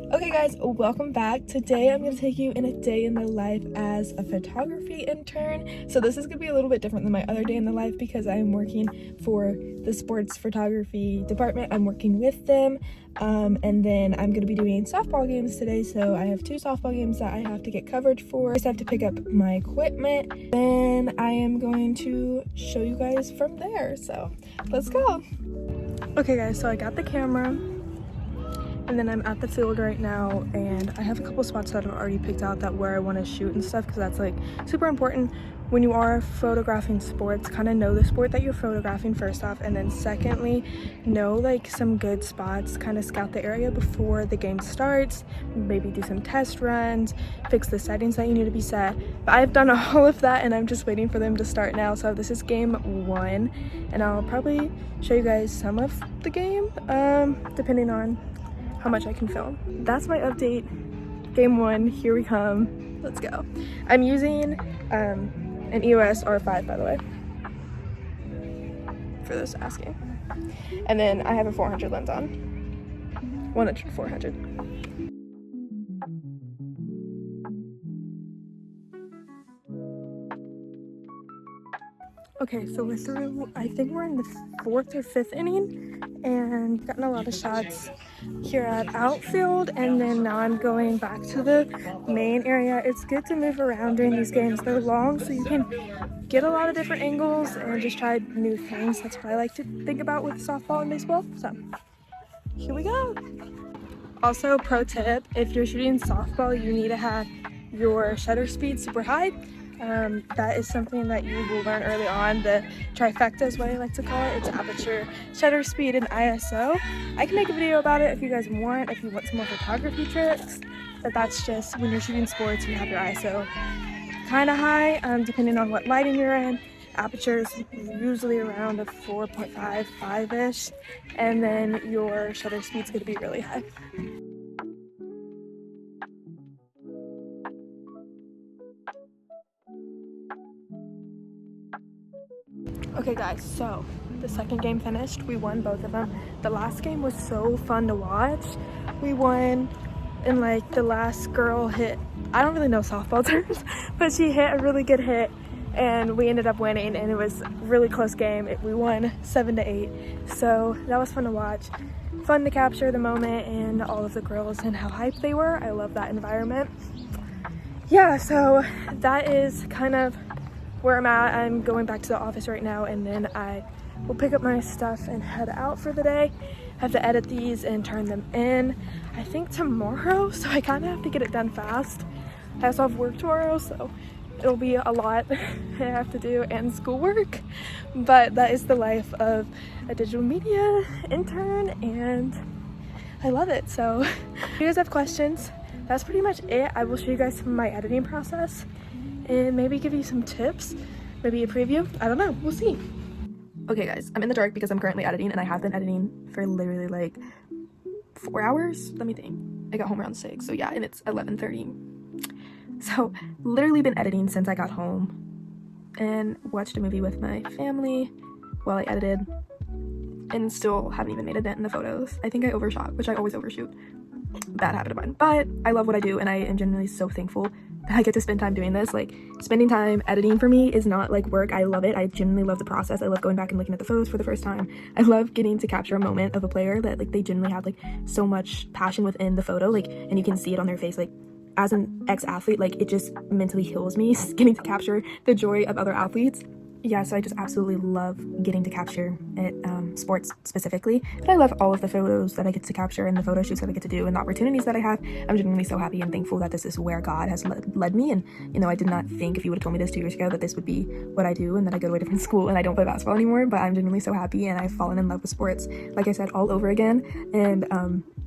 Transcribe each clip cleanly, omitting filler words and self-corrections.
Okay guys, welcome back. Today I'm going to take you in a day in the life as a photography intern. So this is going to be a little bit different than my other day in the life because I am working for the sports photography department. I'm working with them and then I'm going to be doing softball games today. So I have 2 softball games that I have to get coverage for. I just have to pick up my equipment. Then I am going to show you guys from there. So let's go. Okay guys, so I got the camera. And then I'm at the field right now and I have a couple spots that I've already picked out that where I want to shoot and stuff, because that's like super important when you are photographing sports. Kind of know the sport that you're photographing first off, and then secondly know like some good spots, kind of scout the area before the game starts, maybe do some test runs, fix the settings that you need to be set. But I've done all of that and I'm just waiting for them to start now. So this is game 1 and I'll probably show you guys some of the game depending on how much I can film. That's my update. Game 1, here we come. Let's go. I'm using an EOS R5, by the way, for those asking. And then I have a 400 lens on. 100, 400. Okay, so we're through, I think we're in the 4th or 5th inning and gotten a lot of shots here at outfield, and then now I'm going back to the main area. It's good to move around during these games. They're long, so you can get a lot of different angles and just try new things. That's what I like to think about with softball and baseball. So here we go. Also, pro tip, if you're shooting softball, you need to have your shutter speed super high. That is something that you will learn early on. The trifecta is what I like to call it. It's aperture, shutter speed, and ISO. I can make a video about it if you guys want, if you want some more photography tricks, but that's just when you're shooting sports and you have your ISO kind of high, depending on what lighting you're in. Aperture is usually around a 4.5, 5-ish, and then your shutter speed's going to be really high. Okay guys, so the second game finished. We won both of them. The last game was so fun to watch. We won, and like the last girl hit, I don't really know softball terms, but she hit a really good hit and we ended up winning, and it was a really close game. We won 7-8. So that was fun to watch. Fun to capture the moment and all of the girls and how hyped they were. I love that environment. Yeah, so that is kind of where I'm at. I'm going back to the office right now, and then I will pick up my stuff and head out for the day. I have to edit these and turn them in, I think tomorrow, so I kind of have to get it done fast. I also have work tomorrow, so it'll be a lot I have to do, and schoolwork, but that is the life of a digital media intern and I love it. So if you guys have questions, that's pretty much it. I will show you guys some of my editing process and maybe give you some tips, maybe a preview. I don't know, we'll see. Okay guys, I'm in the dark because I'm currently editing, and I have been editing for literally like 4 hours. Let me think. I got home around 6, so yeah, and it's 11:30. So literally been editing since I got home and watched a movie with my family while I edited, and still haven't even made a dent in the photos. I think I overshot, which I always overshoot. Bad habit of mine, but I love what I do and I am genuinely so thankful that I get to spend time doing this. Like, spending time editing for me is not like work. I love it. I genuinely love the process. I love going back and looking at the photos for the first time. I love getting to capture a moment of a player that like they genuinely have like so much passion within the photo, like, and you can see it on their face. Like, as an ex-athlete, like, it just mentally heals me getting to capture the joy of other athletes. Yeah, so I just absolutely love getting to capture it, sports specifically, but I love all of the photos that I get to capture and the photo shoots that I get to do and the opportunities that I have. I'm genuinely so happy and thankful that this is where God has led me, and you know, I did not think, if you would have told me this 2 years ago, that this would be what I do and that I go to a different school and I don't play basketball anymore. But I'm genuinely so happy, and I've fallen in love with sports, like I said, all over again, and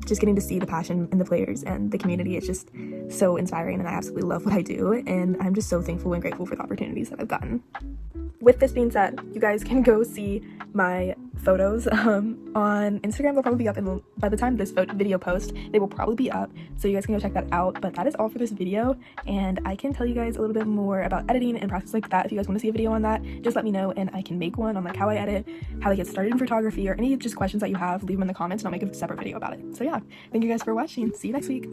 just getting to see the passion in the players and the community is just so inspiring, and I absolutely love what I do, and I'm just so thankful and grateful for the opportunities that I've gotten. with this being said, you guys can go see my photos on Instagram. They'll probably be up by the time this video post, they will probably be up, so you guys can go check that out. But that is all for this video, and I can tell you guys a little bit more about editing and process like that. If you guys want to see a video on that, just let me know and I can make one on like how I edit, how I get started in photography, or any just questions that you have, leave them in the comments and I'll make a separate video about it. So yeah, thank you guys for watching. See you next week.